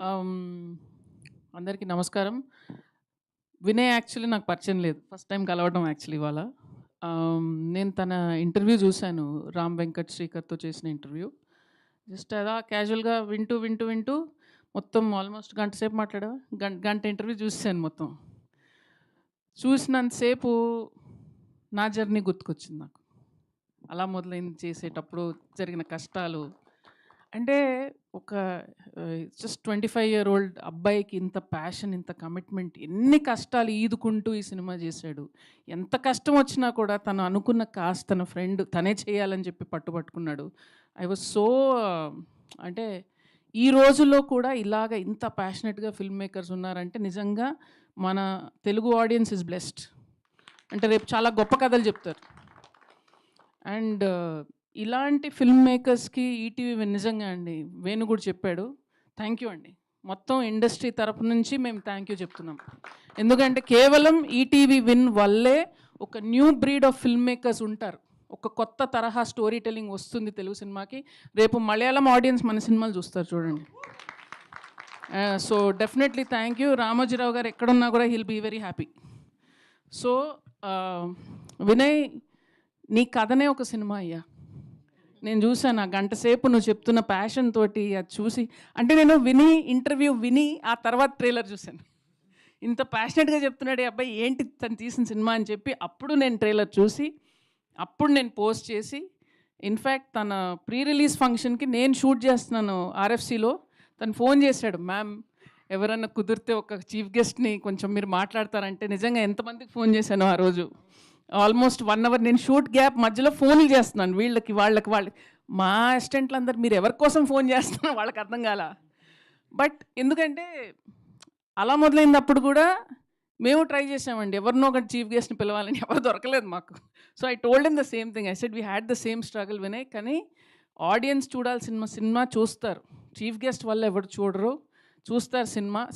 ఆహ్, అందరికీ నమస్కారం. వినయ్ యాక్చువల్లీ నాకు పరిచయం లేదు. ఫస్ట్ టైమ్ కలవడం యాక్చువల్లీ ఇవాళ. నేను తన ఇంటర్వ్యూ చూసాను. 'రామ్ వెంకట్ శ్రీకర్‌తో' చేసిన ఇంటర్వ్యూ. జస్ట్ అలా క్యాజువల్‌గా వింటూ మొత్తం ఆల్మోస్ట్ గంట సేపు మాట్లాడావా? గంట ఇంటర్వ్యూ చూసేసాను మొత్తం. చూసినంత సేపు నా జర్నీ గుర్తుకొచ్చింది నాకు. అలా మొదలైంది చేసేటప్పుడు జరిగిన కష్టాలు. అంటే ఒక జస్ట్ 25 ఇయర్ ఓల్డ్ అబ్బాయికి ఇంత ప్యాషన్, ఇంత కమిట్మెంట్, ఎన్ని కష్టాలు ఈదుకుంటూ ఈ సినిమా చేశాడు. ఎంత కష్టం వచ్చినా కూడా తను అనుకున్న కాస్ట్ తన ఫ్రెండ్ తనే చేయాలని చెప్పి పట్టుబట్టుకున్నాడు. ఐ వాజ్ సో అంటే ఈ రోజుల్లో కూడా ఇలాగ ఇంత ప్యాషనెట్‌గా ఫిల్మ్ మేకర్స్ ఉన్నారంటే నిజంగా మన తెలుగు ఆడియన్స్ ఈజ్ బ్లెస్డ్. అంటే రేపు చాలా గొప్ప కథలు చెప్తారు. అండ్ ఇలాంటి ఫిల్మ్ మేకర్స్‌కి ఈటీవీ నిజంగా అండి వేణు కూడా చెప్పాడు. థ్యాంక్ యూ అండి. మొత్తం ఇండస్ట్రీ తరపు నుంచి మేము థ్యాంక్ యూ చెప్తున్నాం. ఎందుకంటే కేవలం ఈటీవీ విన్ వల్లే ఒక new breed of film makers ఉంటారు. ఒక కొత్త తరహా స్టోరీ టెల్లింగ్ వస్తుంది తెలుగు సినిమాకి. రేపు మలయాళం ఆడియన్స్ మన సినిమాలు చూస్తారు చూడండి. So definitely thank you. Ramoji Rao గారు ఎక్కడున్నా కూడా he'll be very happy. So Vinay, నీ కథనే ఒక సినిమా అయ్యా. నేను చూసాను ఆ గంట సేపు నువ్వు చెప్తున్న ప్యాషన్ తోటి అది చూసి, అంటే నేను ఇంటర్వ్యూ విని ఆ తర్వాత ట్రైలర్ చూశాను. ఇంత ప్యాషనెట్గా చెప్తున్నాడు ఈ అబ్బాయి, ఏంటి తను తీసిన సినిమా అని చెప్పి అప్పుడు నేను ట్రైలర్ చూసి అప్పుడు నేను పోస్ట్ చేసి, ఇన్ఫ్యాక్ట్ తన ప్రీ రిలీజ్ ఫంక్షన్కి నేను షూట్ చేస్తున్నాను ఆర్ఎఫ్సిలో. తను ఫోన్ చేశాడు, మ్యామ్ ఎవరన్నా కుదిరితే ఒక చీఫ్ గెస్ట్ని కొంచెం మీరు మాట్లాడతారంటే నిజంగా ఎంతమందికి ఫోన్ చేశాను ఆ రోజు. ఆల్మోస్ట్ 1 అవర్ నేను షూట్ గ్యాప్ మధ్యలో ఫోన్లు చేస్తున్నాను వీళ్ళకి మా అసిస్టెంట్లు అందరు మీరు ఎవరి కోసం ఫోన్ చేస్తున్నారు వాళ్ళకి అర్థం కాల. బట్ ఎందుకంటే అలా మొదలైనప్పుడు కూడా మేము ట్రై చేసామండి, ఎవరినో ఒకటి చీఫ్ గెస్ట్ని పిలవాలని, ఎవరు దొరకలేదు మాకు. So I told him the same thing. I said we had the same struggle Vinay, కానీ ఆడియన్స్ చూడాల్సిన సినిమా చూస్తారు. చీఫ్ గెస్ట్ వల్ల ఎవరు చూడరు, చూస్తారు.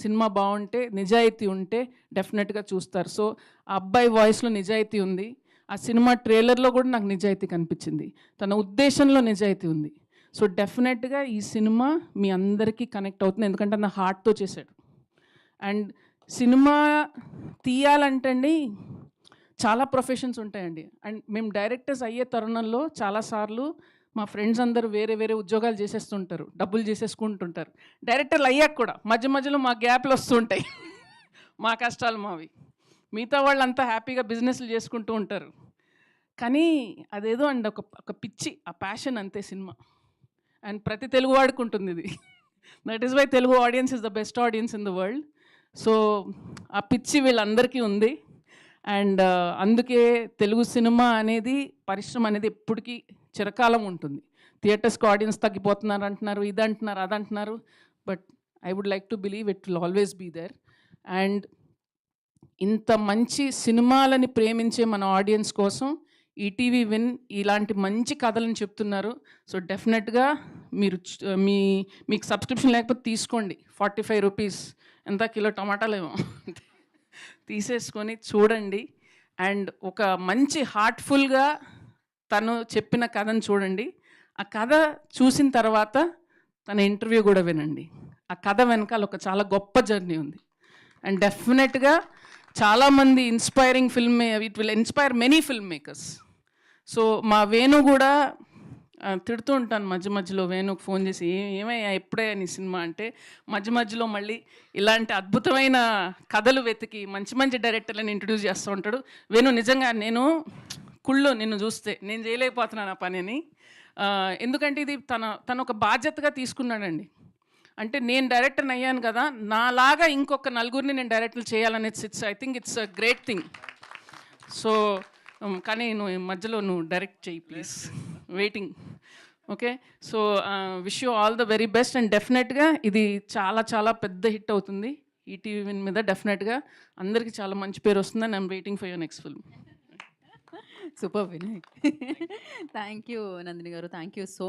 సినిమా బాగుంటే, నిజాయితీ ఉంటే డెఫినెట్గా చూస్తారు. సో ఆ అబ్బాయి వాయిస్లో నిజాయితీ ఉంది. ఆ సినిమా ట్రైలర్లో కూడా నాకు నిజాయితీ కనిపించింది. తన ఉద్దేశంలో నిజాయితీ ఉంది. సో డెఫినెట్గా ఈ సినిమా మీ అందరికీ కనెక్ట్ అవుతుంది, ఎందుకంటే నా హార్ట్తో చేశాడు. అండ్ సినిమా తీయాలంటే అండి చాలా ప్రొఫెషన్స్ ఉంటాయండి. అండ్ మేము డైరెక్టర్స్ అయ్యే తరుణంలో చాలాసార్లు మా ఫ్రెండ్స్ అందరూ వేరే వేరే ఉద్యోగాలు చేసేస్తుంటారు, డబ్బులు చేసేసుకుంటుంటారు. డైరెక్టర్లు అయ్యాక కూడా మధ్యలో మా గ్యాప్లు వస్తుంటాయి. మా కష్టాలు మావి. మిగతా వాళ్ళంతా హ్యాపీగా బిజినెస్లు చేసుకుంటూ ఉంటారు. కానీ అదేదో అండి ఒక పిచ్చి, ఆ ప్యాషన్ అంతే సినిమా. అండ్ ప్రతి తెలుగు వాడికి ఉంటుంది ఇది. That is why Telugu audience is the best audience in the world. So ఆ పిచ్చి వీళ్ళందరికీ ఉంది. అండ్ అందుకే తెలుగు సినిమా అనేది, పరిశ్రమ అనేది ఎప్పటికీ చిరకాలం ఉంటుంది. థియేటర్స్కి ఆడియన్స్ తగ్గిపోతున్నారు అంటున్నారు, ఇదంటున్నారు, అదంటున్నారు. But I would like to believe it will always be there. And ఇంత మంచి సినిమాలని ప్రేమించే మన ఆడియన్స్ కోసం ఈటీవీ విన్ ఇలాంటి మంచి కథలను చెప్తున్నారు. సో డెఫినెట్గా మీరు మీకు సబ్స్క్రిప్షన్ లేకపోతే తీసుకోండి. 45 రూపీస్, ఎంత కిలో టమాటాలేమో తీసేసుకొని చూడండి. అండ్ ఒక మంచి హార్ట్ఫుల్గా తను చెప్పిన కథను చూడండి. ఆ కథ చూసిన తర్వాత తన ఇంటర్వ్యూ కూడా వినండి. ఆ కథ వెనకాల ఒక చాలా గొప్ప జర్నీ ఉంది. అండ్ డెఫినెట్గా చాలామంది inspiring it will inspire many film makers. So మా వేణు కూడా తిడుతూ ఉంటాను మధ్యలో వేణుకు ఫోన్ చేసి, ఏమయ్యా ఎప్పుడే నీ సినిమా అంటే, మధ్యలో మళ్ళీ ఇలాంటి అద్భుతమైన కథలు వెతికి మంచి డైరెక్టర్లను ఇంట్రడ్యూస్ చేస్తూ ఉంటాడు. వేణు నిజంగా నిన్ను చూస్తే నేను చేయలేకపోతున్నాను ఆ పనిని. ఎందుకంటే ఇది తన ఒక బాధ్యతగా తీసుకున్నాడండి. అంటే నేను డైరెక్టర్ని అయ్యాను కదా, నాలాగా ఇంకొక నలుగురిని నేను డైరెక్టర్లు చేయాలనేది I think it's a great thing. So కానీ మధ్యలో నువ్వు డైరెక్ట్ చేయి please, waiting. Okay, so wish you all the very best. And డెఫినెట్గా ఇది చాలా పెద్ద హిట్ అవుతుంది ఈటీవీ విన్ మీద. డెఫినెట్గా అందరికీ చాలా మంచి పేరు వస్తుందని I'm waiting for your next film. Super Vinay. Thank you Nandini garu. Thank you so